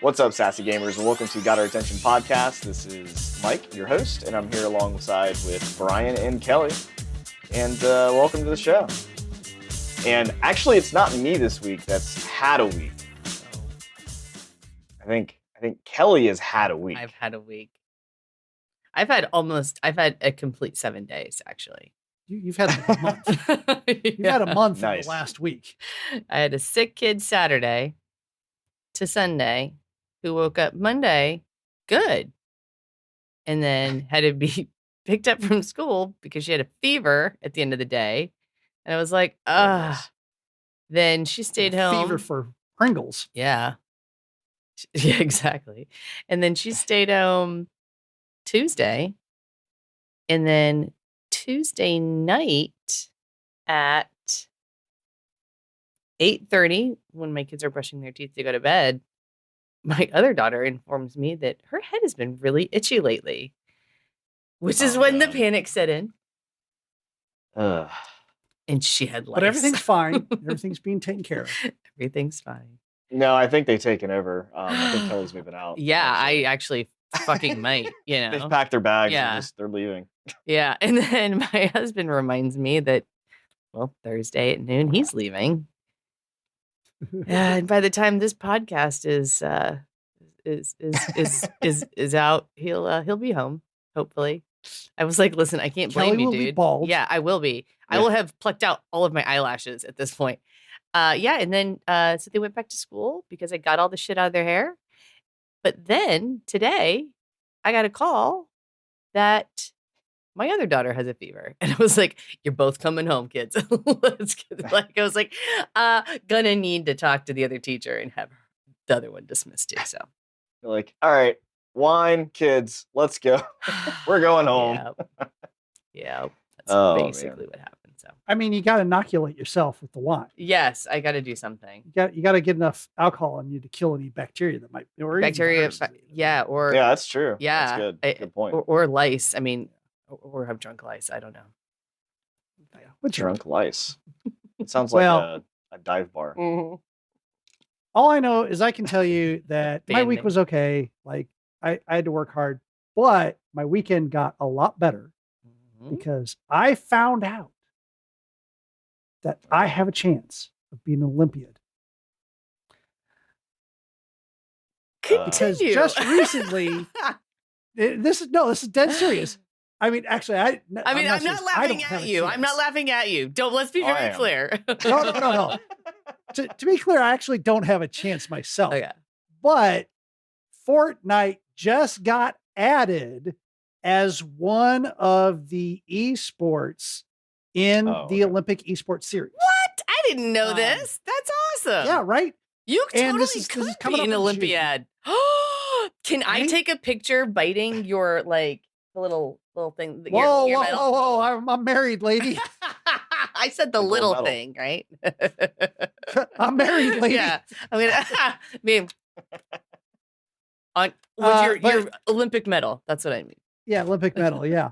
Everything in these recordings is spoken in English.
What's up, Sassy Gamers, and welcome to Got Our Attention Podcast. This is Mike, your host, and I'm here alongside with Brian and Kelly. And welcome to the show. And actually, it's not me this week that's had a week. I think Kelly has had a week. I've had a week. I've had a complete 7 days, actually. You've had a month. You've had a month in the last week. I had a sick kid Saturday to Sunday who woke up Monday good and then had to be picked up from school because she had a fever at the end of the day. And I was like, Then she stayed home. Fever for Pringles. Yeah. Yeah, exactly. And then she stayed home Tuesday. And then Tuesday night at 8:30, when my kids are brushing their teeth to go to bed, my other daughter informs me that her head has been really itchy lately, which is when the panic set in. And she had lice. But everything's fine. Everything's being taken care of. Everything's fine. No, I think they've taken over. I think Kelly's moving out. Yeah, I actually fucking might, you know. They've packed their bags Yeah. and they're leaving. Yeah, and then my husband reminds me that, well, Thursday at noon, he's leaving. And by the time this podcast is out, he'll be home, hopefully. I was like, listen, I can't blame Kelly you, will be dude. bald. Yeah, I will be. I will have plucked out all of my eyelashes at this point. Yeah, and then so they went back to school because I got all the shit out of their hair. But then today, I got a call that my other daughter has a fever. And I was like, you're both coming home, kids. Let's get, I was like, gonna need to talk to the other teacher and have the other one dismissed too. So You're like, all right, wine, kids, let's go. We're going home. Yeah. That's basically what happened. So I mean, you got to inoculate yourself with the wine. yes, I got to do something. You got to get enough alcohol on you to kill any bacteria that might or even Bacteria, viruses. yeah, or Yeah, that's true. yeah, That's good. Good point. or lice. I mean, or have drunk lice. I don't know. Yeah, but Drunk lice. It sounds like Well- a dive bar. all I know is I can tell you that my Band week name. was okay. Like I had to work hard, but my weekend got a lot better because I found out that I have a chance of being an Olympiad. Because Continue. just recently, this is dead serious. I mean, actually, I'm not laughing at you. I'm not laughing at you. Don't. Let's be I very am. clear. No. To be clear, I actually don't have a chance myself. Okay. But Fortnite just got added as one of the esports in the Olympic esports series. What? I didn't know this. That's awesome. Yeah, right. You And totally this is could coming be up an in Olympiad. Can I Right? take a picture biting your the little thing? Whoa, your whoa, medal? whoa, whoa! I'm married, lady. I said the Gold little medal. thing, right? I'm married, lady. Yeah. I mean, I mean on with your Olympic medal. That's what I mean. Yeah, Olympic medal. Yeah.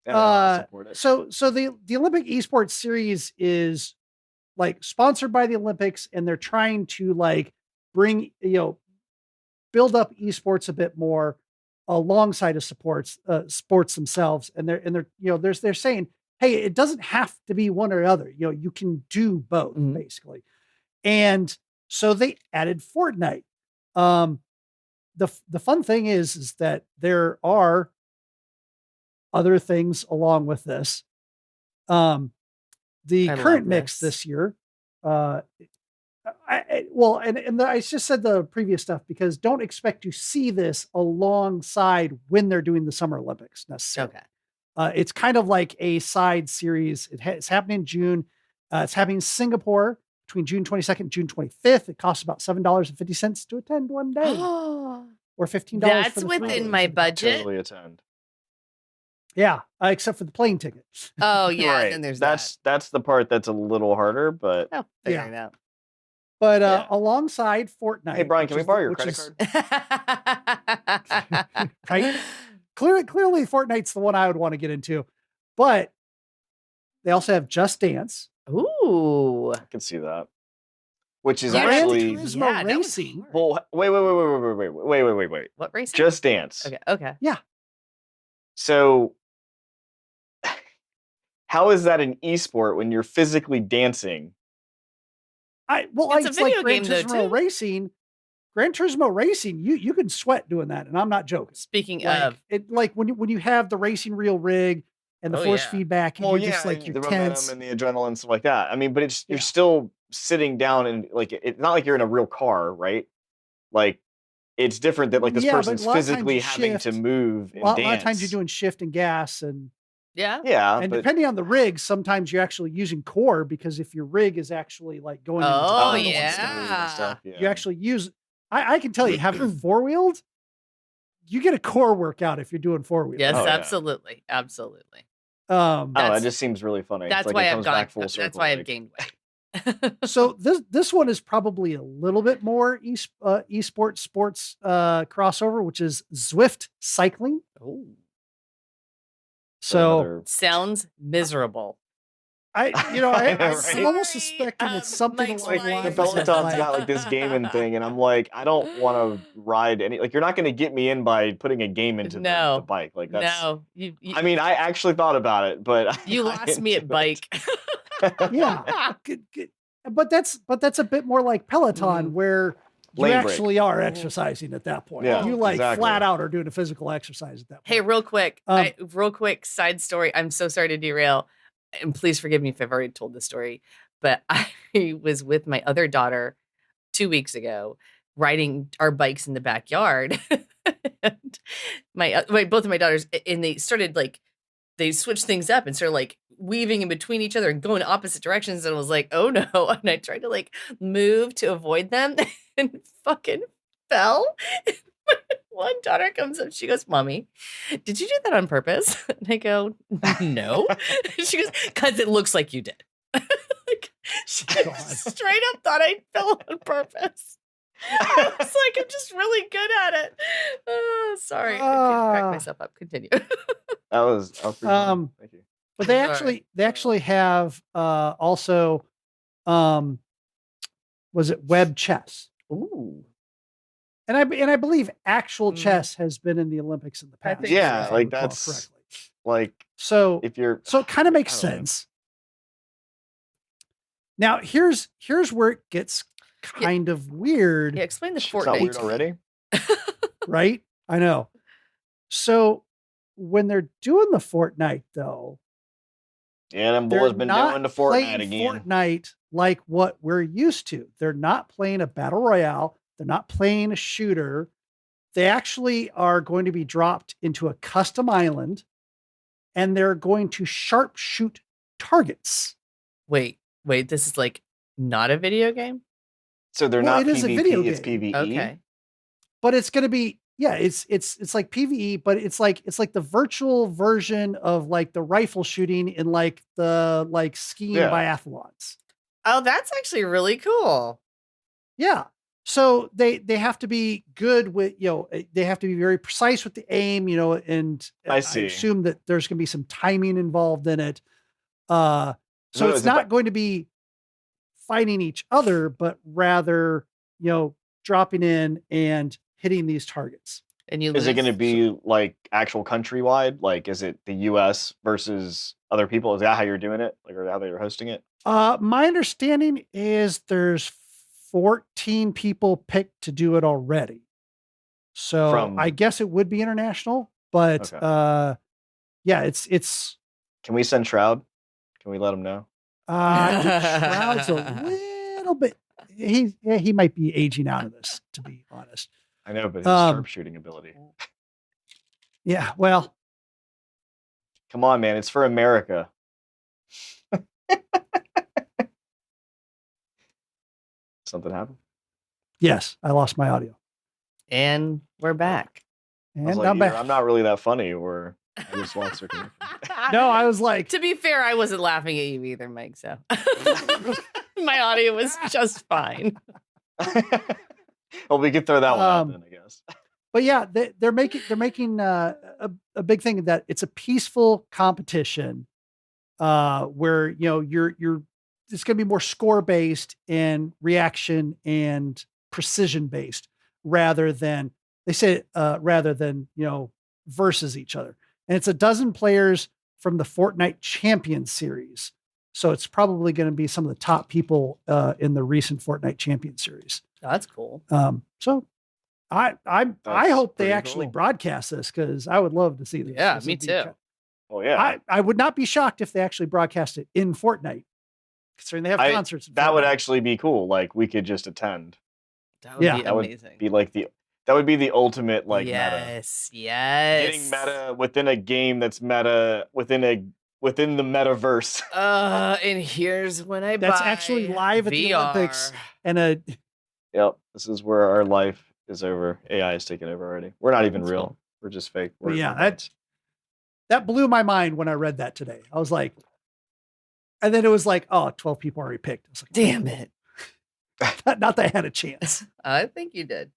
Yeah, I'll support it. So the Olympic esports series is like sponsored by the Olympics, and they're trying to like bring build up esports a bit more alongside of sports themselves, and they're saying, hey, it doesn't have to be one or the other. You can do both basically, and so they added Fortnite. The fun thing is that there are other things along with this. The I current love mix this. this year, I just said the previous stuff because don't expect to see this alongside when they're doing the Summer Olympics necessarily. Okay. It's kind of like a side series. It's happening in June. It's happening in Singapore between June 22nd and June 25th. It costs about $7.50 to attend one day, or $15. That's for the within three my days. budget. Totally attend. Yeah, except for the plane ticket. Oh yeah, Right. and there's That's the part that's a little harder, but that. Oh, figure it out. But Yeah. alongside Fortnite. hey Brian, which can we is borrow your which credit is- card? Right? Clearly, Fortnite's the one I would want to get into. But they also have Just Dance. Ooh. I can see that. which is Gran actually Turismo that was Racing. hard. well. Wait. What racing? Just Dance. Okay. So, how is that an esport when you're physically dancing? It's a It's video like Gran game, though, Turismo too. Racing. Gran Turismo Racing, you can sweat doing that, and I'm not joking. Speaking Like of, like when you have the racing reel rig and the Oh, force yeah. feedback, and Well, you're just yeah, like you're the tense. momentum and the adrenaline and stuff like that. I mean, but you're Yeah. still sitting down and like it's not like you're in a real car, right? Like it's different that like this Yeah, but person's a lot of times physically you having to shift. move A and lot dance. of times you're doing shift and gas, and yeah. Yeah, but depending on the rig, sometimes you're actually using core, because if your rig is actually like going into Oh, tunnels and yeah. stuff, and stuff. Yeah. you actually use. I can tell you, having four wheeled, you get a core workout if you're doing four wheeled. Yes, Oh, yeah. absolutely. Absolutely. Um, I don't know, That's- that just seems really funny. It's That's like why it I've comes gone. back full circle. That's why I've like- gained weight. so this one is probably a little bit more esports sports crossover, which is Zwift cycling. Ooh. So another- Sounds miserable. I know, I'm right? almost suspecting it's something Mike's along the wife. the lines of Peloton's like, got like this gaming thing, and I'm like, I don't want to ride any. Like, you're not going to get me in by putting a game into No. the bike. Like that's. No, you I mean, I actually thought about it, but you I lost didn't me do at it. bike. yeah, good. But that's a bit more like Peloton, where you Lane break. actually are exercising at that point. Yeah, You like exactly. flat out are doing a physical exercise at that point. Hey, real quick, Um, real quick side story. I'm so sorry to derail, and please forgive me if I've already told the story. But I was with my other daughter 2 weeks ago, riding our bikes in the backyard. And both of my daughters, and they started like they switched things up and started like weaving in between each other and going opposite directions. And I was like, oh no! And I tried to like move to avoid them, and fucking fell. One daughter comes up, she goes, "Mommy, did you do that on purpose?" And I go, "No." She goes, "Because it looks like you did." Like, she straight up thought I fell on purpose. I was like, I'm just really good at it. Oh, sorry. I couldn't crack myself up. Continue. That was pretty funny. Thank you. But they Sorry. actually have also was it web chess? Ooh. And I believe actual Mhm. chess has been in the Olympics in the I past. think Yeah, if I like recall that's correctly. like So if you're it kind of makes I don't know. sense. Now here's where it gets kind of weird, Yeah, explain the It's not weird Fortnite. already. right? I know. So when they're doing the Fortnite though, Yeah, them they're boys been not doing the playing Fortnite again. Fortnite like what we're used to. They're not playing a battle royale. They're not playing a shooter. They actually are going to be dropped into a custom island, and they're going to sharpshoot targets. Wait, this is like not a video game? So they're Well, not it is a PvP, video it's game. PvE. Okay. But it's going to be it's like PvE, but it's like the virtual version of like the rifle shooting in like the like skiing Yeah. biathlons. Oh, that's actually really cool. Yeah. So they have to be good with, they have to be very precise with the aim, and I see. assume that there's going to be some timing involved in it. So So it's is it not going to be fighting each other, but rather, dropping in and hitting these targets. And you Is it going to lose. be like actual countrywide? Like, is it the U.S. versus other people? Is that how you're doing it? Like, or how they're hosting it? My understanding is there's 14 people picked to do it already. So From- I guess it would be international, but Okay. yeah, it's Can we send Shroud? Can we let him know? Shroud's a little bit. He might be aging out of this, to be honest. I know, but his sharpshooting ability. Yeah, well, Come on, man. It's for America. Something happened? yes, I lost my audio, And we're back. I was and like, I'm either back. I'm not really that funny, or I just lost their connection. No, I was like, To be fair, I wasn't laughing at you either, Mike. So my audio was just fine. Well, we could throw that one out then, I guess. but yeah, they're making a big thing that it's a peaceful competition, where you're it's going to be more score based and reaction and precision based rather than versus each other. And it's a dozen players from the Fortnite Champion Series. So it's probably going to be some of the top people in the recent Fortnite Champion Series. Oh, that's cool. So I hope they actually cool. broadcast this because I would love to see this. Yeah, This me would be too. Oh yeah, I would not be shocked if they actually broadcast it in Fortnite, considering they have concerts. In that would Fortnite. actually be cool. Like we could just attend. That would Yeah. be That would amazing. be like that would be the ultimate like meta. yes. Getting meta within a game that's meta within the metaverse. And here's when I That's buy actually live at the Olympics. And Yep, this is where our life is over. AI is taking over already. We're not even That's real. cool. We're just fake. But yeah, we're bots. that blew my mind when I read that today. I was like, and then it was like, oh, 12 people already picked. I was like, Damn it. not that I had a chance. I think you did.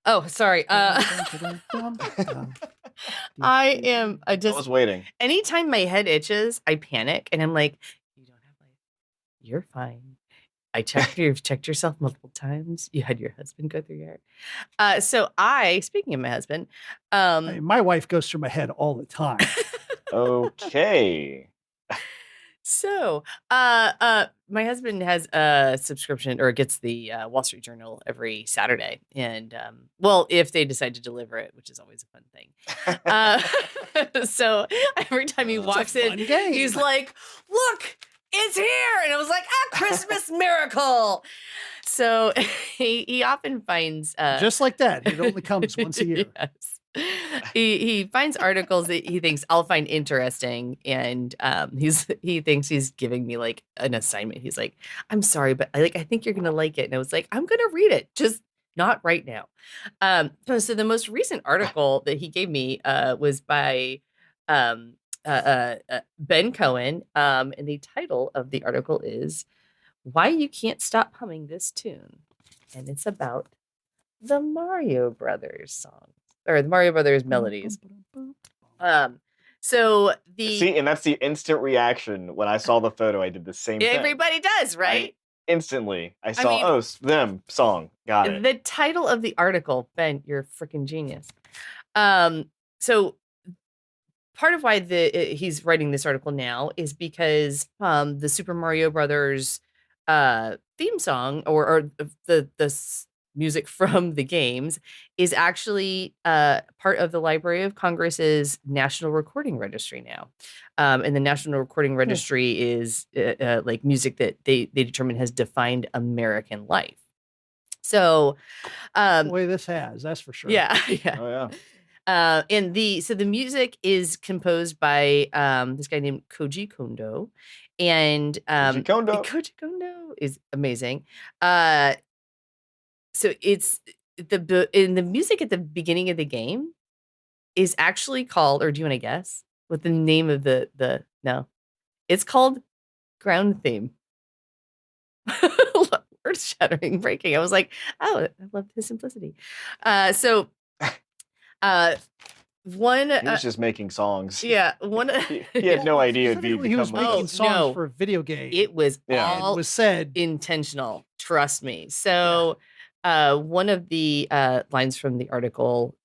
Oh, sorry. I I was waiting. anytime my head itches, I panic and I'm like, you don't have life. You're fine. You've checked yourself multiple times. You had your husband go through your hair. So speaking of my husband, I mean, my wife goes through my head all the time. Okay. So, my husband has a subscription or gets the Wall Street Journal every Saturday. And, well, if they decide to deliver it, which is always a fun thing. So every time he walks in, he's like, look, it's here. And I was like, a Christmas miracle. So he often finds just like that. It only comes once a year. Yes. He finds articles that he thinks I'll find interesting, and he thinks he's giving me like an assignment. He's like, "I'm sorry, but I think you're gonna like it." And I was like, "I'm gonna read it, just not right now." So the most recent article that he gave me was by Ben Cohen, and the title of the article is "Why You Can't Stop Humming This Tune," and it's about the Mario Brothers song. Or the Mario Brothers melodies. So and that's the instant reaction when I saw the photo. I did the same thing. Everybody does, right? Instantly, I saw them song. Got it. The title of the article, Ben, you're a freaking genius. So part of why he's writing this article now is because the Super Mario Brothers theme song or the music from the games is actually part of the Library of Congress's National Recording Registry now. And the National Recording Registry is like music that they determine has defined American life. So boy, that's for sure. Yeah. Oh yeah. And the music is composed by this guy named Koji Kondo. And Koji Kondo is amazing. So it's in the music at the beginning of the game is actually called, or do you want to guess what the name of no, it's called Ground Theme. Earth shattering, breaking. I was like, oh, I loved his simplicity. One he was just making songs. Yeah, he had no idea it'd be. He was making songs for a video game. It was all it was said intentional. Trust me. So. One of the lines from the article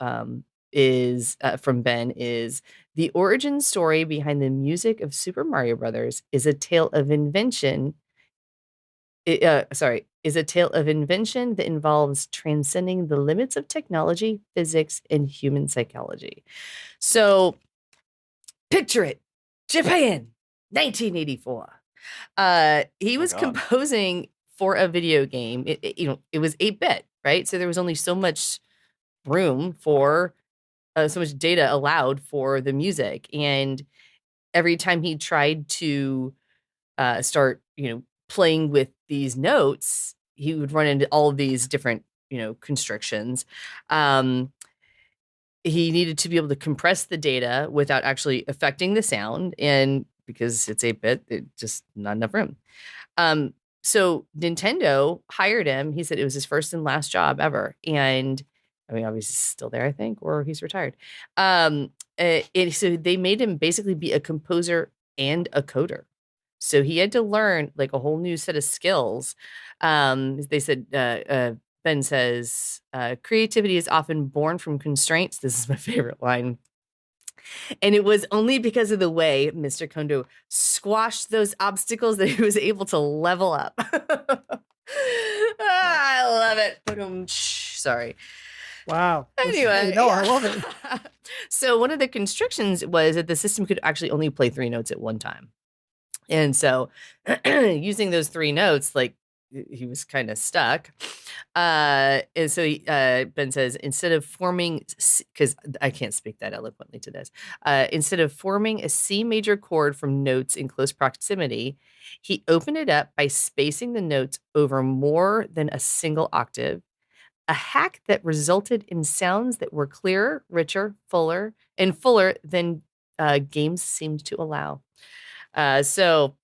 is from Ben is the origin story behind the music of Super Mario Brothers is a tale of invention. Is a tale of invention that involves transcending the limits of technology, physics, and human psychology. So, picture it, Japan, 1984. He was composing for a video game. It was 8-bit, right? So there was only so much room for so much data allowed for the music. And every time he tried to start, playing with these notes, he would run into all of these different, constrictions. He needed to be able to compress the data without actually affecting the sound. And because it's 8-bit, it's just not enough room. So Nintendo hired him. He said it was his first and last job ever. And I mean, obviously he's still there, I think, or he's retired. So they made him basically be a composer and a coder. So he had to learn like a whole new set of skills. They said, Ben says, creativity is often born from constraints. This is my favorite line. And it was only because of the way Mr. Kondo squashed those obstacles that he was able to level up. I love it. Sorry. Wow. Anyway, no, I love it. So one of the constrictions was that the system could actually only play 3 notes at one time. And so using those 3 notes, like he was kind of stuck. And so Ben says, instead of forming, because I can't speak that eloquently to this, instead of forming a C major chord from notes in close proximity, he opened it up by spacing the notes over more than a single octave, a hack that resulted in sounds that were clearer, richer, fuller than games seemed to allow. So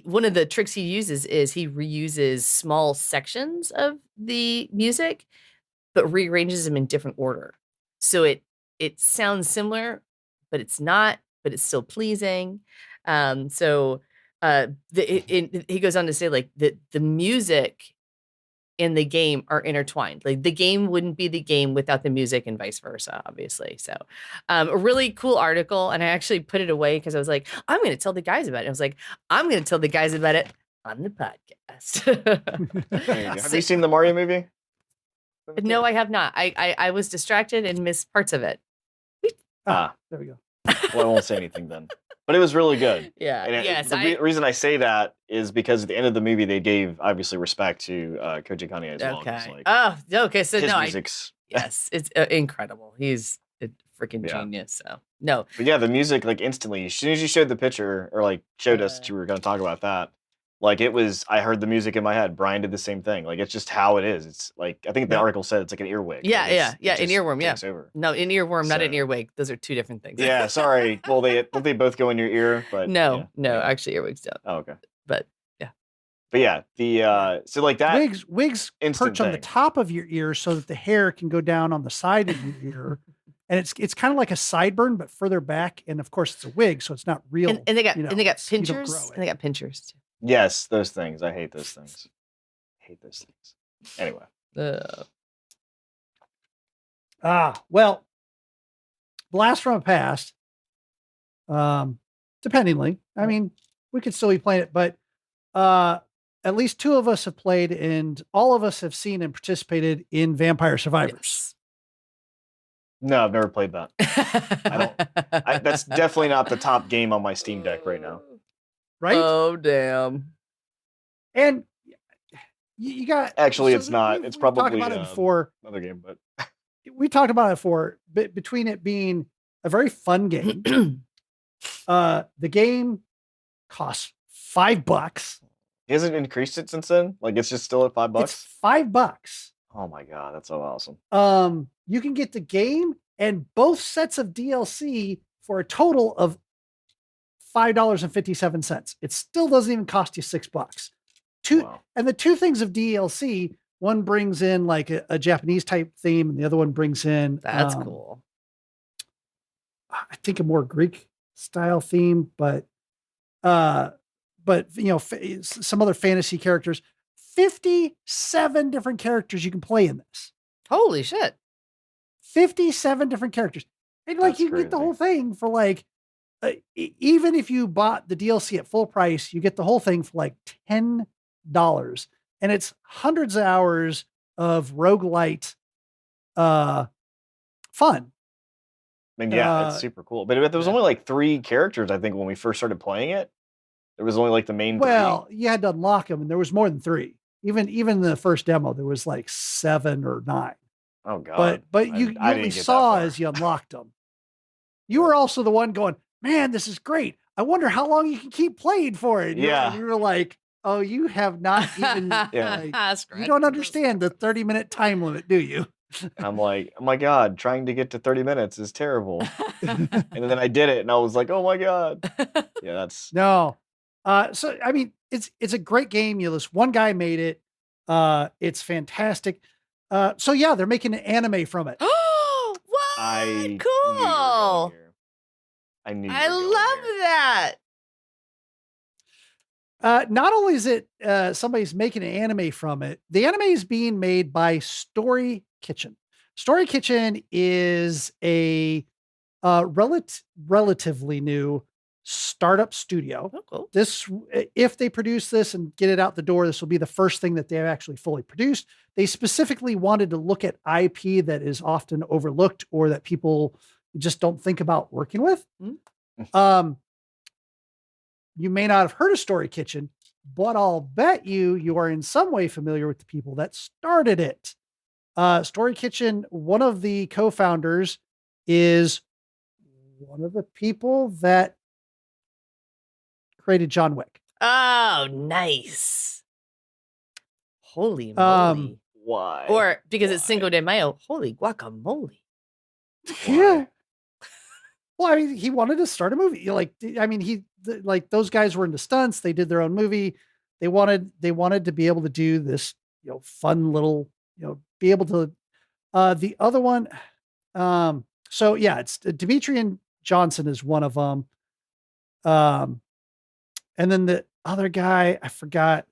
one of the tricks he uses is he reuses small sections of the music, but rearranges them in different order. So it sounds similar, but it's not, but it's still pleasing. He goes on to say like the music in the game are intertwined. Like the game wouldn't be the game without the music and vice versa, obviously. So a really cool article. And I actually put it away because I was like, I'm going to tell the guys about it. I was like, I'm going to tell the guys about it on the podcast. Have you seen the Mario movie? No, I have not. I was distracted and missed parts of it. There we go. Well, I won't say anything then. But it was really good. Yeah. And the reason I say that is because at the end of the movie, they gave obviously respect to Koji Kanye as well. Okay. Like, okay. So his no, music's yes, it's incredible. He's a freaking genius. So no. But yeah, the music like instantly, as soon as you showed the picture or like showed us that you were going to talk about that, like it was, I heard the music in my head. Brian did the same thing. Like it's just how it is. It's like I think the article said it's like an earwig. Yeah, like, an earworm. Yeah. Over. No, an earworm, not an earwig. Those are 2 different things. Yeah, sorry. Well, don't they both go in your ear? But no, actually earwigs don't. Oh, okay. But yeah. But yeah, the so like that wigs perch on the top of your ear so that the hair can go down on the side of your ear. And it's kind of like a sideburn, but further back. And of course, it's a wig, so it's not real. And they got pinchers. And they got pinchers too. Yes, those things. I hate those things. Anyway. Well, blast from a past. Dependingly, I mean, we could still be playing it, but at least 2 of us have played, and all of us have seen and participated in Vampire Survivors. Yes. No, I've never played that. That's definitely not the top game on my Steam Deck right now. Right? Oh, damn. And you got... Actually, it's not. It's probably talked about it before. Another game, but... We talked about it before, but between it being a very fun game, the game costs $5. He hasn't increased it since then? Like, it's just still at $5? It's $5. Oh my god, that's so awesome. You can get the game and both sets of DLC for a total of $5.57. It still doesn't even cost you $6. And the 2 things of DLC, one brings in like a Japanese type theme, and the other one brings in that's cool. I think a more Greek style theme, but some other fantasy characters. 57 different characters you can play in this. Holy shit. 57 different characters. And like, you can get the whole thing for like, even if you bought the DLC at full price, you get the whole thing for like $10. And it's hundreds of hours of roguelite fun. I mean, yeah, it's super cool. But there was only like 3 characters, I think, when we first started playing it. There was only like the main 3. You had to unlock them, and there was more than 3. Even the first demo, there was like 7 or 9. Oh god! But you only saw as you unlocked them. You were also the one going, "Man, this is great. I wonder how long you can keep playing for it." Yeah, you were like, "Oh, you have not even. You don't understand the 30-minute time limit, do you?" I'm like, oh my god, trying to get to 30 minutes is terrible. And then I did it, and I was like, oh my god. Yeah, that's no. So I mean, it's a great game. This one guy made it. It's fantastic. So yeah, they're making an anime from it. Oh, what? Cool. I knew. I love that. Not only is it somebody's making an anime from it, the anime is being made by Story Kitchen. Story Kitchen is a relatively new startup studio. Oh, cool. This, if they produce this and get it out the door, this will be the first thing that they've actually fully produced. They specifically wanted to look at IP that is often overlooked or that people just don't think about working with. Mm-hmm. You may not have heard of Story Kitchen, but I'll bet you are in some way familiar with the people that started it. Story Kitchen, one of the co-founders is one of the people that created John Wick. Oh, nice. Holy moly. Why? Or because it's Cinco de Mayo, holy guacamole. Yeah. Well, I mean, he wanted to start a movie. Like, I mean, like those guys were into stunts. They did their own movie. They wanted to be able to do this, fun little, be able to, the other one. So yeah, it's Demetrian Johnson is one of them. And then the other guy, I forgot.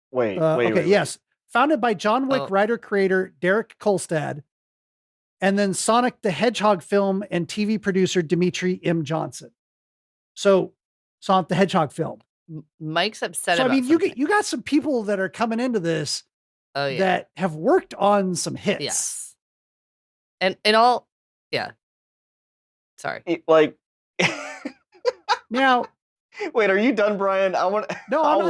Wait. Yes. Founded by John Wick writer creator Derek Kolstad. And then Sonic the Hedgehog film and TV producer Dimitri M. Johnson. So Sonic the Hedgehog film. Mike's upset so, about I mean, something. you got some people that are coming into this that have worked on some hits. Yes. And all, yeah. Sorry. Like, now, wait, are you done, Brian? I'll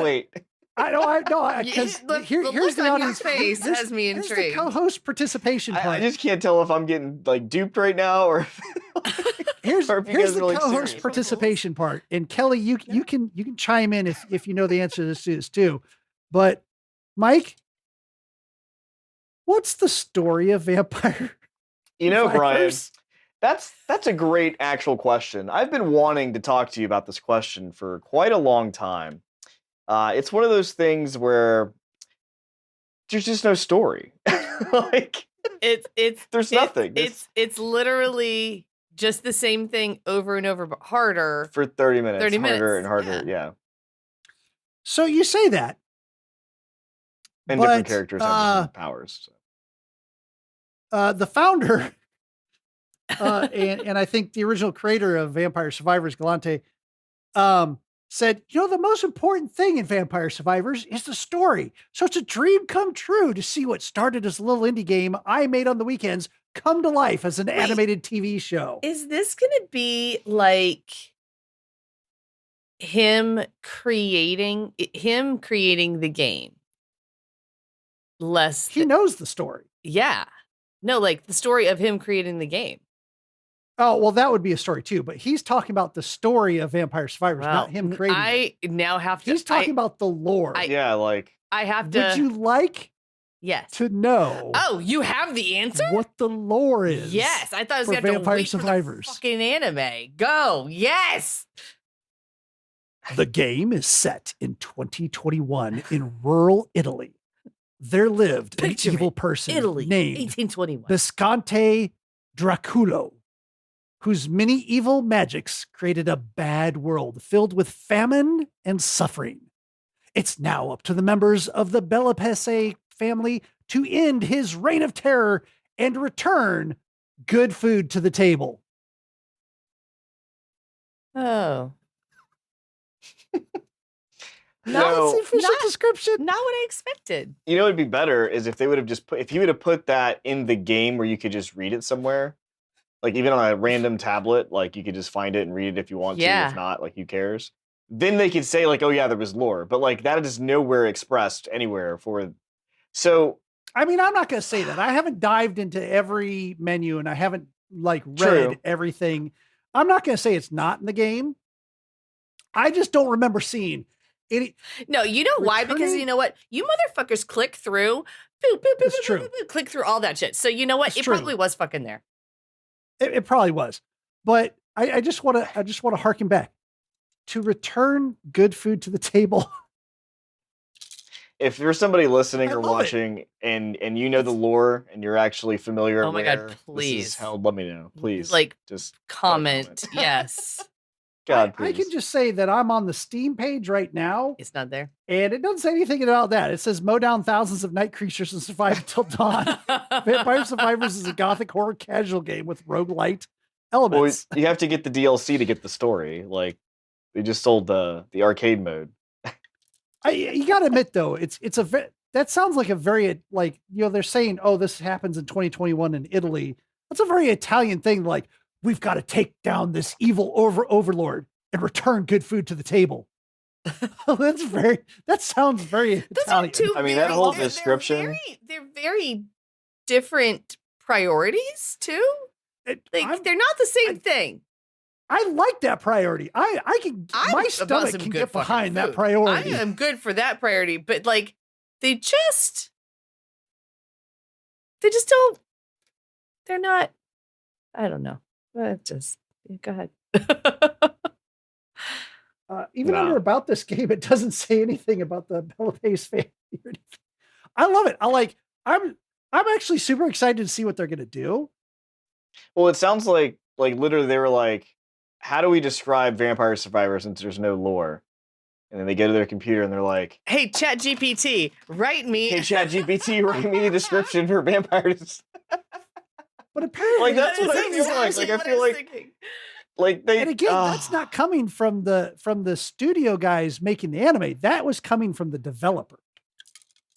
wait. Because here's the audience face has me intrigued. intrigued. The co-host participation part. I just can't tell if I'm getting like duped right now or here's the really co-host serious. participation part. And Kelly, you can chime in if you know the answer to this too. But Mike, what's the story of Vampire? Brian, that's a great actual question. I've been wanting to talk to you about this question for quite a long time. It's one of those things where there's just no story. Like there's nothing. It's literally just the same thing over and over, but harder for 30 minutes. 30 minutes. Harder and harder. Yeah. So you say that. And different characters have different powers. So. The founder and I think the original creator of Vampire Survivors, Galante, said, the most important thing in Vampire Survivors is the story. So it's a dream come true to see what started as a little indie game I made on the weekends come to life as an animated TV show. Is this going to be like him creating the game? He knows the story. Yeah. No, like the story of him creating the game. Oh, well, that would be a story too, but he's talking about the story of Vampire Survivors, not him creating it. Now have to. He's talking about the lore. I have to. Would you like to know? Oh, you have the answer? What the lore is? Yes, I thought it was for Vampire Survivors. For the fucking anime. Go, yes. The game is set in 2021 in rural Italy. There lived an evil person named 1821. Visconte Draculo, whose medieval magics created a bad world filled with famine and suffering. It's now up to the members of the Bellapese family to end his reign of terror and return good food to the table. Oh. No, it's the official description. Not what I expected. What would be better is if they would have if you would have put that in the game where you could just read it somewhere. Like even on a random tablet, like you could just find it and read it if you want to. If not, like who cares? Then they could say like, oh yeah, there was lore. But like that is nowhere expressed anywhere for. So I mean, I'm not going to say that. I haven't dived into every menu and I haven't like read everything. I'm not going to say it's not in the game. I just don't remember seeing it. No, you know why? Because you know what? You motherfuckers click through, click through all that shit. So you know what? It probably was fucking there. It probably was, but I just want to harken back to return good food to the table. If you're somebody listening or watching and you know the lore and you're actually familiar, oh my god, please let me know, please. Like just comment. Yes. God, I can please. just say that I'm on the Steam page right now, It's not there. and it doesn't say anything about that. It says mow down thousands of night creatures and survive until dawn. Vampire Survivors is a gothic horror casual game with roguelite Well, elements. you have to get the DLC to get the story. Like, they just sold the arcade mode. You got to admit though, that sounds like a very like, they're saying, oh, this happens in 2021 in Italy. That's a very Italian thing. Like, we've got to take down this evil overlord and return good food to the table. That sounds very Those are Italian. two I mean, very- that whole they're description- they're very different priorities too. Like they're not the same thing. I like that priority. I can, I'm my about stomach some can good get fucking behind that food. priority. I am good for that priority, but like they just don't. They're not. I don't know. Just go ahead. Even Nah. under about this game, it doesn't say anything about the Belapace family or anything. I love it. I'm actually super excited to see what they're gonna do. Well, it sounds like literally they were like, how do we describe Vampire Survivors since there's no lore? And then they go to their computer and they're like, Hey, Chat GPT, write me. hey, ChatGPT, write me a description for vampires. But apparently, Like, that's what I feel like. Like, I feel like, like they. and again, that's not coming from the studio guys making the anime. That was coming from the developer.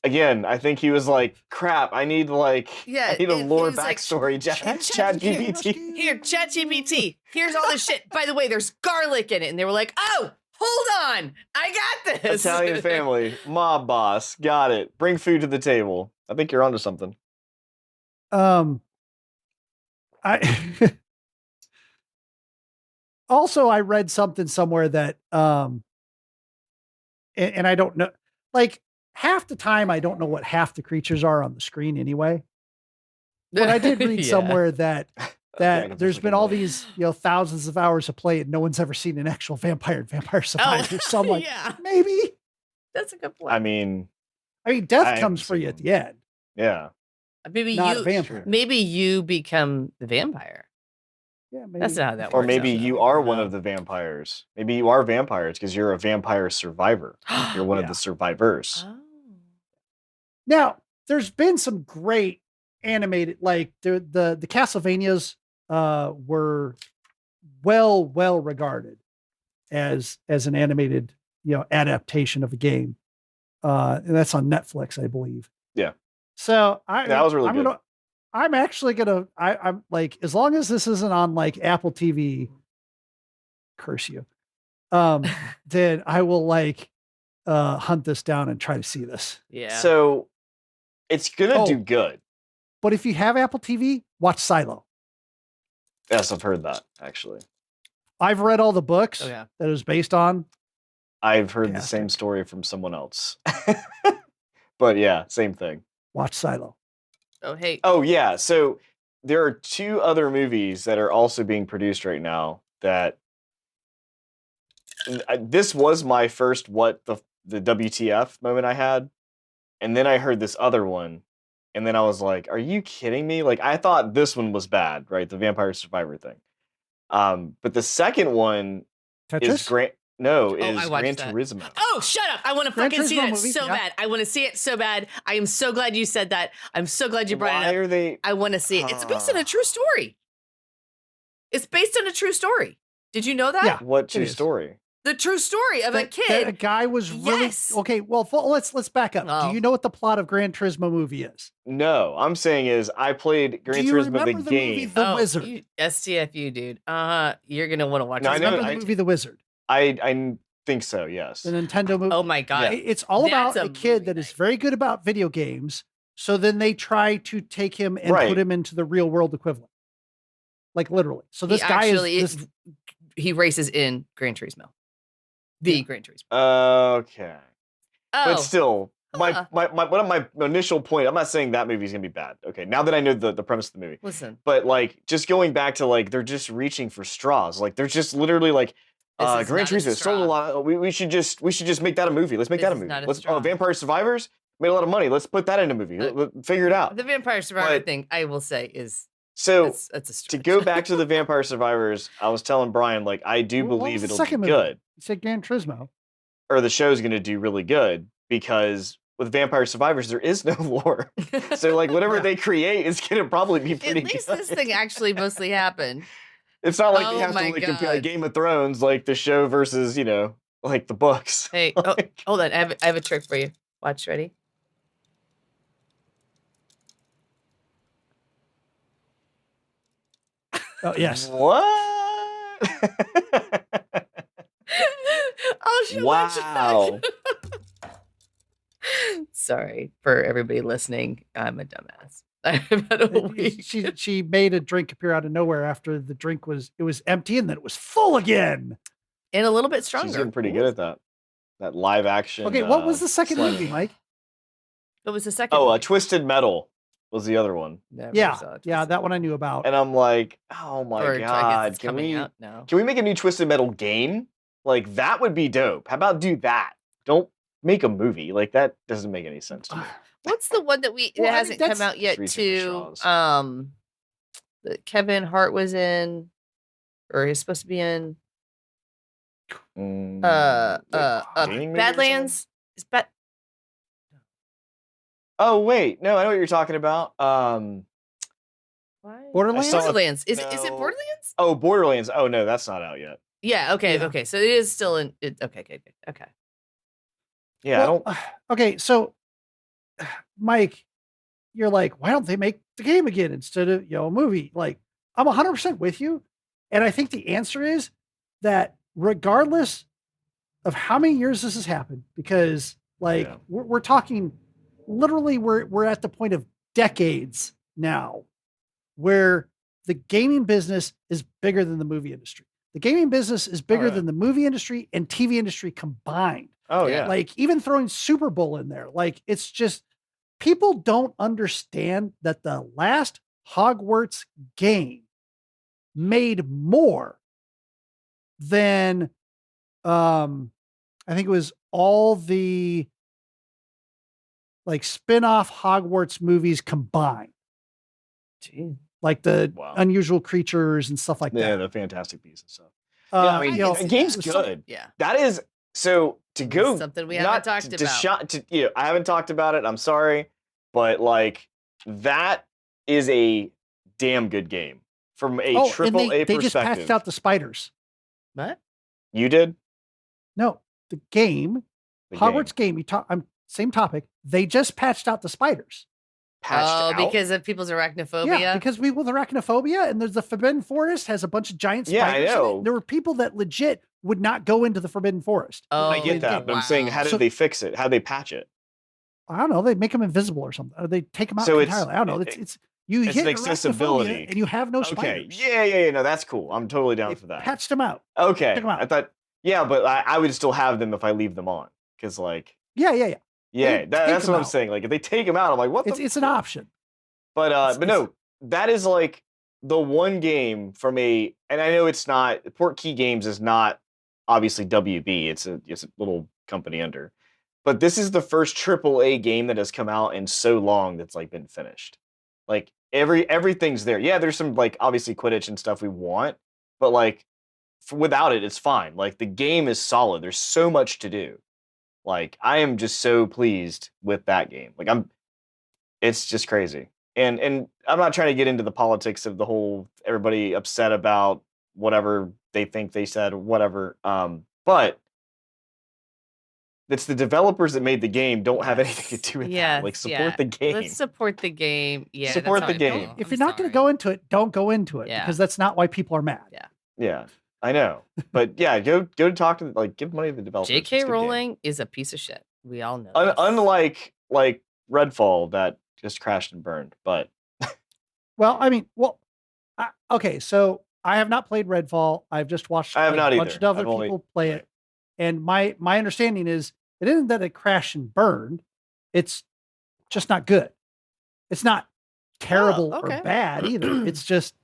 Again, I think he was like, crap, I need I need a and lore he's like, backstory. ChatGPT. Here, Chat GPT. Here's all this shit. By the way, there's garlic in it. And they were like, oh, hold on. I got this. Italian family, mob boss, got it. Bring food to the table. I think you're onto something. I also, I read something somewhere that and I don't know, like half the time I don't know what half the creatures are on the screen anyway. But I did read Yeah. somewhere that I can there's just been look all at it. these thousands of hours of play and no one's ever seen an actual Vampire Survivor. So I'm like, yeah, maybe. that's a good point. I mean, Death I comes haven't for you seen at the end, yeah. maybe not a you, vampire. maybe you become the vampire. Yeah, maybe. That's not how that Or works. maybe out, you though. are one of the vampires. Maybe you are vampires because you're a vampire survivor. You're one of Yeah. the survivors. Oh. Now, there's been some great animated, like the Castlevanias were well regarded as an animated adaptation of a game, and that's on Netflix, I believe. Yeah. So That was really good. I'm actually gonna. I'm like, as long as this isn't on like Apple TV, curse you. Then I will hunt this down and try to see this. Yeah. So it's gonna Oh. do good. But if you have Apple TV, watch Silo. Yes, I've heard that actually. I've read all the books Oh, yeah. that it was based on. I've heard the Fantastic. same story from someone else. But yeah, same thing. Watch Silo. Oh, hey. Oh yeah, so there are two other movies that are also being produced right now that this was my first the WTF moment I had, and then I heard this other one, and then I was like, are you kidding me? Like, I thought this one was bad, right? The Vampire Survivor thing. But the second one is Tetris? I watched Gran that. Turismo. Oh, shut up. I want to Gran fucking see Turismo that movie, so yeah. bad. I want to see it so bad. I am so glad you said that. I'm so glad you brought Why it up. are they? I want to see it. It's based on a true story. It's based on a true story. Did you know that? Yeah. What It true is. story? The true story of a That a kid. guy was really Yes. okay. Well, let's back up. Oh. Do you know what the plot of Gran Turismo movie is? No, I'm saying is I played Gran Do you Turismo remember the the movie game. The Wizard? STFU, dude. You're going to want to watch No, I this know- Remember movie. the movie The Wizard? I think so. Yes. The Nintendo movie. Oh, my God. It's all That's about a a kid movie that is night. very good about video games. So then they try to take him and Right. put him into the real world equivalent. Like literally. So this guy is he races in Gran Turismo. The Gran Turismo. Okay. Oh, But still, Huh. my initial point, I'm not saying that movie's gonna be bad. Okay, now that I know the premise of the movie. listen. But just going back to they're just reaching for straws. Like they're just literally This is Gran not a Turismo sold a straw. lot. We should just make that a movie. Let's make This that a is movie. not a Let's straw. Vampire Survivors made a lot of money. Let's put that in a movie. Figure it out. The Vampire Survivor But- thing, I will say, is So That's a to stretch. go back to the Vampire Survivors, I was telling Brian, like, I do What was believe the it'll second be movie? good, You said Gran Turismo. or the show's going to do really good, because with Vampire Survivors, there is no lore. So, like, whatever Yeah. they create is going to probably be pretty At least good. this thing actually mostly happened. It's not like they Oh have to my like compare like God. Game of Thrones, like the show versus, like the books. Hey, oh, hold on. I have a trick for you. Watch, ready? Oh yes. What? I'll show Wow. Sorry for everybody listening. I'm a dumbass. I've had a week. She made a drink appear out of nowhere after the drink was empty and then it was full again. And a little bit She's stronger. getting pretty good at that. That live action. Okay, what was the second slamming. movie, Mike? What was the second? Oh, movie? Twisted Metal was the other one. Never Yeah, saw yeah, Twisted that one I Metal. knew about. And I'm like, oh my Or I guess god, it's coming out now. can we make a new Twisted Metal game? Like that would be dope. How about do that? Don't make a movie. Like that doesn't make any sense to me. What's the one that Well, that I mean, hasn't come that's- out yet? Just reaching for To straws. that Kevin Hart was in, or he's supposed to be in. Gaming movie or something? Badlands. Is Bad? Oh wait, no, I know what you're talking about. Borderlands? saw- Borderlands. Is it no. Borderlands? Oh, Borderlands. Oh no, that's not out yet. Yeah. Okay. Yeah. Okay. So it is still in. Okay. Yeah, Well, okay, so Mike, you're like, why don't they make the game again instead of a movie? Like, I'm 100% with you, and I think the answer is that regardless of how many years this has happened, because like Yeah. we're talking, literally, we're at the point of decades now, where the gaming business is bigger than the movie industry. The gaming business is bigger yeah. than the movie industry and TV industry combined. Oh Yeah. yeah. Like even throwing Super Bowl in there, like it's just people don't understand that the last Hogwarts game made more than I think it was all the like spin-off Hogwarts movies combined. Gee. Like the Wow. unusual creatures and stuff like Yeah, that. the Fantastic Beasts and stuff. Uh, I mean, you know, the game's it was some- good. Yeah. That is so to go Something we not haven't talked to about. shot to I haven't talked about it. I'm sorry, but like that is a damn good game from a and triple A they just perspective. patched out the spiders. What? You did No, the game, the Hogwarts game. I'm same topic. They just patched out the spiders. patched out. Because of people's arachnophobia. Yeah, because we with arachnophobia, and there's the Forbidden Forest has a bunch of giant Yeah, I spiders. in it. know. There were people that legit would not go into the Forbidden Forest. I get that, but I'm saying, how did So- they fix it? How did they patch it? I don't know. They make them invisible or something. Or they take them out So it's- entirely. I don't know. It's you it's hit an arachnophobia accessibility. and you have no Okay, spiders. yeah, no, that's cool. I'm totally down They for that. patched them out. Okay, Check 'em out. I thought, yeah, but I would still have them if I leave them on, because like, Yeah. yeah, They that's take what 'em I'm out. saying. Like, if they take them out, I'm like, what? It's an option. But no, that is like the one game from and I know it's not Portkey Games is not obviously WB. It's a little company under, but this is the first AAA game that has come out in so long that's like been finished. Like everything's there. Yeah, there's some like obviously Quidditch and stuff we want, but like without it, it's fine. Like the game is solid. There's so much to do. Like I am just so pleased with that game. Like it's just crazy. And I'm not trying to get into the politics of the whole everybody upset about whatever they think they said, whatever. But it's the developers that made the game don't have anything to do with that. Like support the game. Let's support the game. Yeah. Support that's the how I game. feel. If I'm you're not going sorry. to go into it, don't go into it Yeah. because that's not why people are mad. Yeah. Yeah, I know. But yeah, go to talk to give money to the developers. It's a J.K. good game. Rowling is a piece of shit. We all know. this. Unlike like Redfall that just crashed and burned, but Well, I mean, okay, so I have not played Redfall. I've just watched I have not a bunch either. of other I've only- people play it. And my understanding is it isn't that it crashed and burned. It's just not good. It's not terrible okay. or bad either. It's just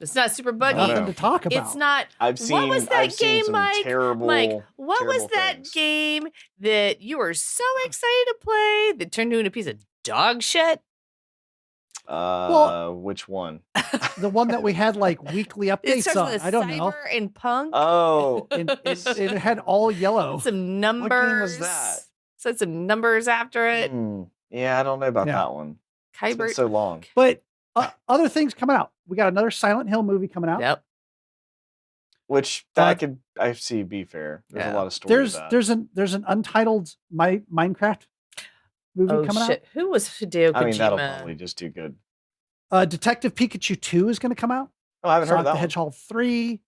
It's not super buggy. don't nothing know. to talk about. It's not. I've seen What was that I've seen game, some Mike? terrible Mike, what was terrible that things. game that you were so excited to play that turned into a piece of dog shit? Which one? The one that we had like weekly It updates starts on. with a I don't know. cyber and punk. Oh, And it had all yellow. Some numbers. What game was that? Said some numbers after it. Yeah, I don't know about Yeah. that one. It's been Kybert. so long. But other things coming out. We got another Silent Hill movie coming out. Yep. Which that could I see be fair. There's a lot of stories. There's an untitled Minecraft movie coming out. Who was Hideo Kojima? I mean, that'll probably just do good. Detective Pikachu 2 is going to come out. Oh, I haven't heard of Sonic that the one. Hedgehog 3.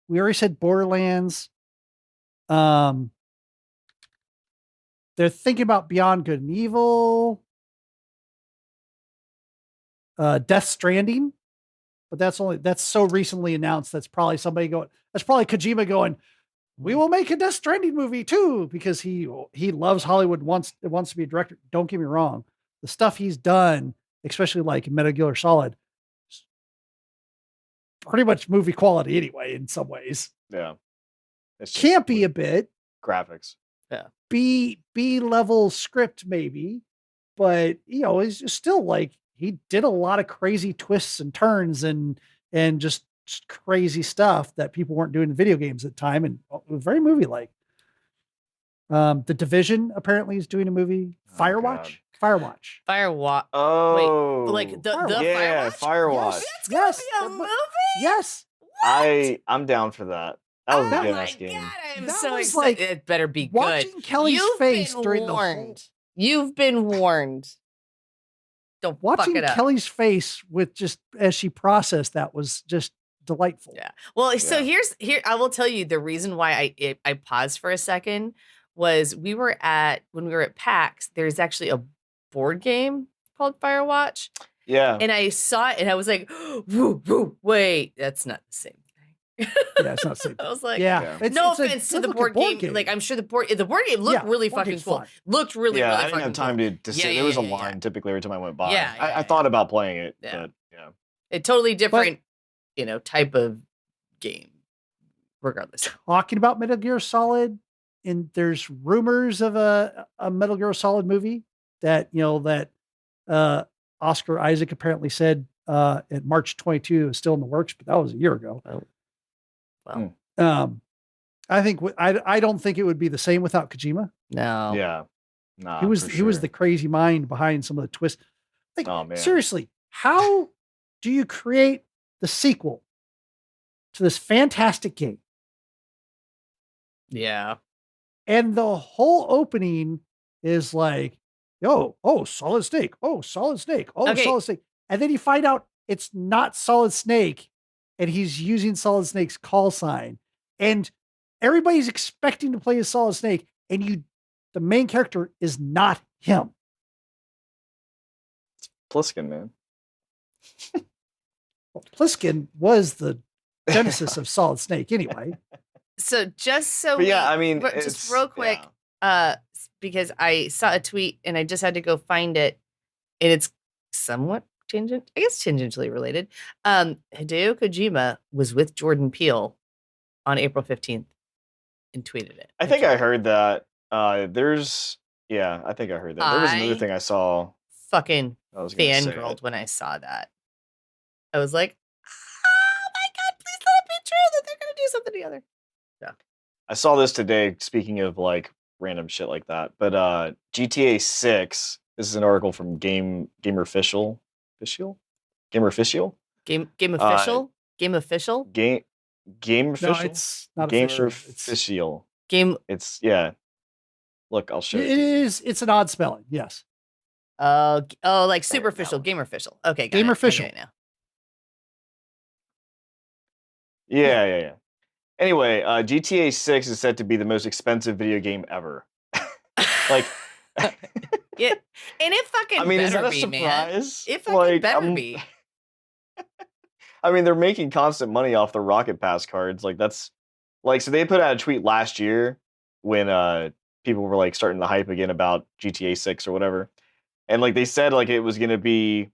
We already said Borderlands. They're thinking about Beyond Good and Evil. Death Stranding. But that's so recently announced. That's probably Kojima going, we will make a Death Stranding movie too, because he loves Hollywood, wants to be a director. Don't get me wrong. The stuff he's done, especially like Metal Gear Solid, pretty much movie quality anyway, in some ways. Yeah. It's just Campy a bit. graphics. Yeah. B level script maybe, but it's just still like he did a lot of crazy twists and turns and just crazy stuff that people weren't doing in video games at the time, and it was very movie like. The Division apparently is doing a movie. Firewatch. Oh, wait, like the Firewatch. That's gonna be a movie. Yes. I'm down for that. That was a good ass game. God, I'm That so was excited. like It better be good. Watching Kelly's face during the whole. You've been warned. Don't Watching fuck it up. Kelly's face with just as she processed that was just delightful. Yeah. Well, so here I will tell you the reason why I paused for a second was when we were at PAX, there's actually a board game called Firewatch. Yeah. And I saw it and I was like, wait, that's not the same thing. Yeah, it's not the same. I was like, yeah. No offense to the board game. Like, I'm sure the board game looked really fucking cool. Fun. Looked really, yeah, really I didn't have time to sit. There was a line typically every time I went by. I thought about playing it, but yeah. A totally different, type of game, regardless. Talking about Metal Gear Solid, and there's rumors of a Metal Gear Solid movie that Oscar Isaac apparently said at March 22 is still in the works, but that was a year ago. Well, I think I don't think it would be the same without Kojima. No. Yeah. Nah, he was the crazy mind behind some of the twists. Like, oh man. Seriously, how do you create the sequel to this fantastic game? Yeah. And the whole opening is like, Solid Snake. Oh, Solid Snake. Oh, Okay. Solid Snake. And then you find out it's not Solid Snake and he's using Solid Snake's call sign. And everybody's expecting to play as Solid Snake, and the main character is not him. It's Pliskin, man. Well, Pliskin was the genesis of Solid Snake anyway. So just just real quick, because I saw a tweet and I just had to go find it, and it's somewhat tangentially related. Hideo Kojima was with Jordan Peele on April 15th and tweeted it. I think I heard that. I think I heard that. There was another thing I saw. Fucking fangirled when I saw that. I was like, oh my God, please let it be true that they're going to do something together. Yeah. I saw this today, speaking of like random shit like that. But GTA 6, this is an article from Game Official. Game Official? Game Official? Game Official? Game Official? No, it's not Game official. Official. It's Look, I'll show It you. is. It's an odd spelling. Yes. like superficial, Game Official. Okay, got Game it. Official. I get it now. Yeah. Anyway, GTA 6 is said to be the most expensive video game ever. Like, yeah, and it fucking. I mean, is that better a be, surprise? Man. It fucking better be. I mean, they're making constant money off the Rocket Pass cards. Like that's like, so they put out a tweet last year when people were like starting the hype again about GTA 6 or whatever, and like they said like it was going to be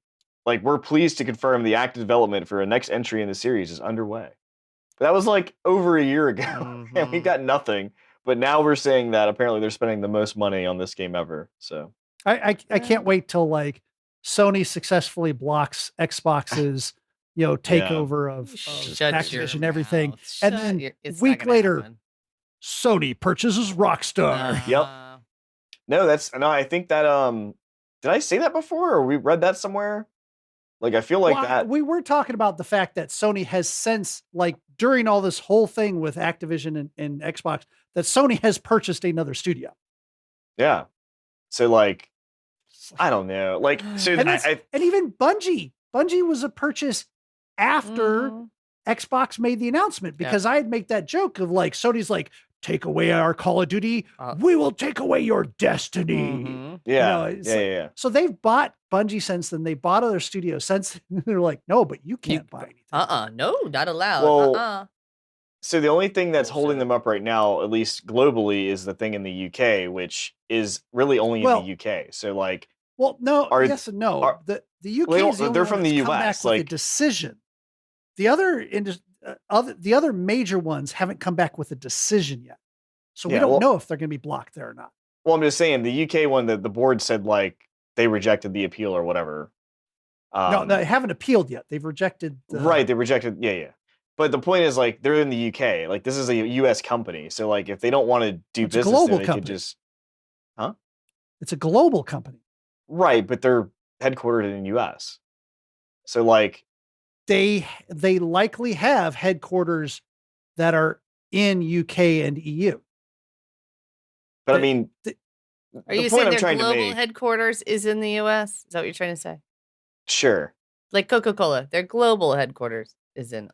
like, we're pleased to confirm the active development for a next entry in the series is underway. That was like over a year ago, and we got nothing. But now we're saying that apparently they're spending the most money on this game ever. So I can't wait till like Sony successfully blocks Xbox's, takeover of Shut your Activision, everything. mouth. And Shut then it's a not week gonna later, happen. Sony purchases Rockstar. Yep. No, I think that did I say that before or we read that somewhere? Like I feel like that we were talking about the fact that Sony has since, like during all this whole thing with Activision and Xbox, that Sony has purchased another studio. Yeah. So like I don't know. Like so And even Bungie was a purchase after Xbox made the announcement, because I had made that joke of like, Sony's like, take away our Call of Duty, we will take away your Destiny. Yeah. So they've bought Bungie since then. They bought other studios since then. They're like, no, but you can't buy anything. No, not allowed. Well, so the only thing that's holding them up right now, at least globally, is the thing in the UK, which is really only in the UK. So like, well, no, yes and no. The UK is the only they're from the US. Come back with a decision. The other major ones haven't come back with a decision yet. So we don't know if they're going to be blocked there or not. Well, I'm just saying the UK one that the board said like they rejected the appeal or whatever. No, they haven't appealed yet. They've rejected. Right, they rejected. Yeah. But the point is like they're in the UK. Like this is a US company. So like if they don't want to do business, they could just. Huh? It's a global company. Right, but they're headquartered in the US. So like. They likely have headquarters that are in UK and EU. But I mean, are you saying their global headquarters is in the US? Is that what you're trying to say? Sure. Like Coca-Cola, their global headquarters is in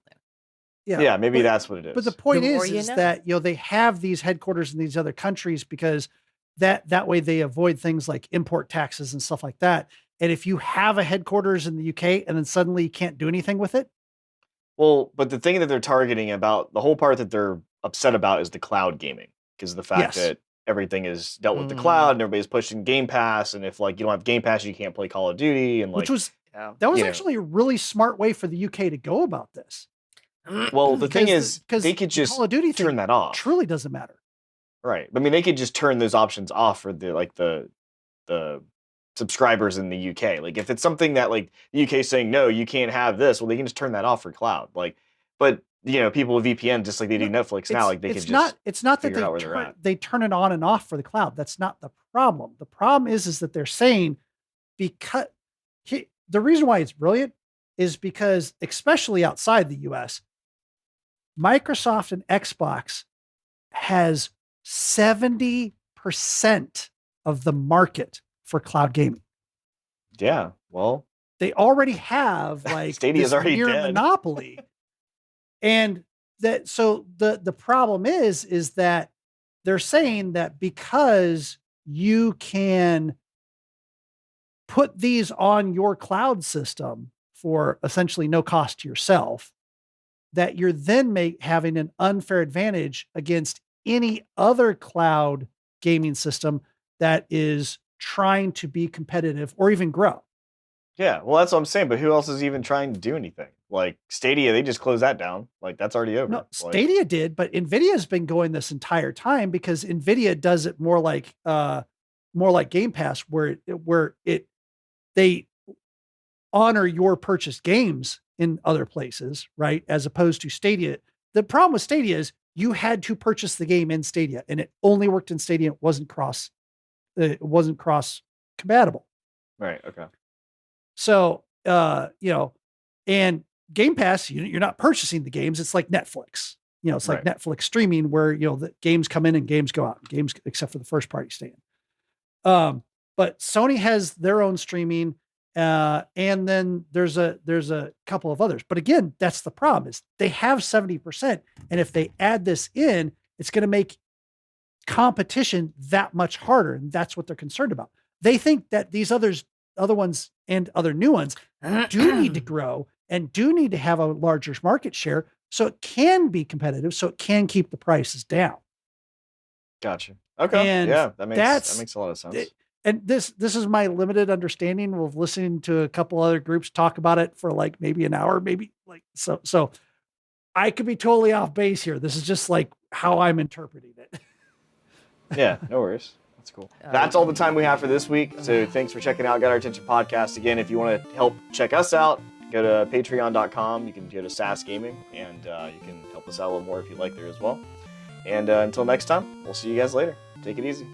Atlanta. Yeah, maybe that's what it is. But the point is that they have these headquarters in these other countries because that way they avoid things like import taxes and stuff like that. And if you have a headquarters in the UK and then suddenly you can't do anything with it. Well, but the thing that they're targeting about the whole part that they're upset about is the cloud gaming, because of the fact that everything is dealt with the cloud and everybody's pushing Game Pass. And if like you don't have Game Pass, you can't play Call of Duty. And like, that was actually a really smart way for the UK to go about this. Well, the thing is, they could just Call of Duty turn that off. Truly doesn't matter. Right. I mean, they could just turn those options off for the subscribers in the UK. Like if it's something that like the UK is saying, no, you can't have this. Well, they can just turn that off for cloud. Like, but people with VPN, just like they do Netflix now, like they could just it's not that they turn it on and off for the cloud. That's not the problem. The problem is that they're saying because the reason why it's brilliant is because, especially outside the US, Microsoft and Xbox has 70% of the market for cloud gaming. Yeah, well, they already have like Stadia's already near dead. monopoly. And so the problem is that they're saying that because you can put these on your cloud system for essentially no cost to yourself, that you're then having an unfair advantage against any other cloud gaming system that is trying to be competitive or even grow. Yeah, well, that's what I'm saying. But who else is even trying to do anything? Like Stadia, they just closed that down. Like that's already over. No, Stadia did, but Nvidia has been going this entire time because Nvidia does it more like Game Pass, where they honor your purchased games in other places, right? As opposed to Stadia. The problem with Stadia is you had to purchase the game in Stadia, and it only worked in Stadia. It wasn't cross compatible. Right. Okay. So, and Game Pass, you're not purchasing the games. It's like Netflix. It's like Netflix streaming where, the games come in and games go out. Games, except for the first party stay in. But Sony has their own streaming. And then there's a couple of others. But again, that's the problem is they have 70%. And if they add this in, it's going to make competition that much harder. And that's what they're concerned about. They think that these other ones and other new ones do need to grow and do need to have a larger market share so it can be competitive, so it can keep the prices down. Gotcha. Okay. And yeah, that makes a lot of sense. And this is my limited understanding of listening to a couple other groups talk about it for like maybe an hour, maybe like so I could be totally off base here. This is just like how I'm interpreting it. Yeah, no worries. That's cool. That's all the time we have for this week. So thanks for checking out Got Our Attention Podcast. Again, if you want to help check us out, go to patreon.com. You can go to SAS Gaming, and you can help us out a little more if you like there as well. And until next time, we'll see you guys later. Take it easy.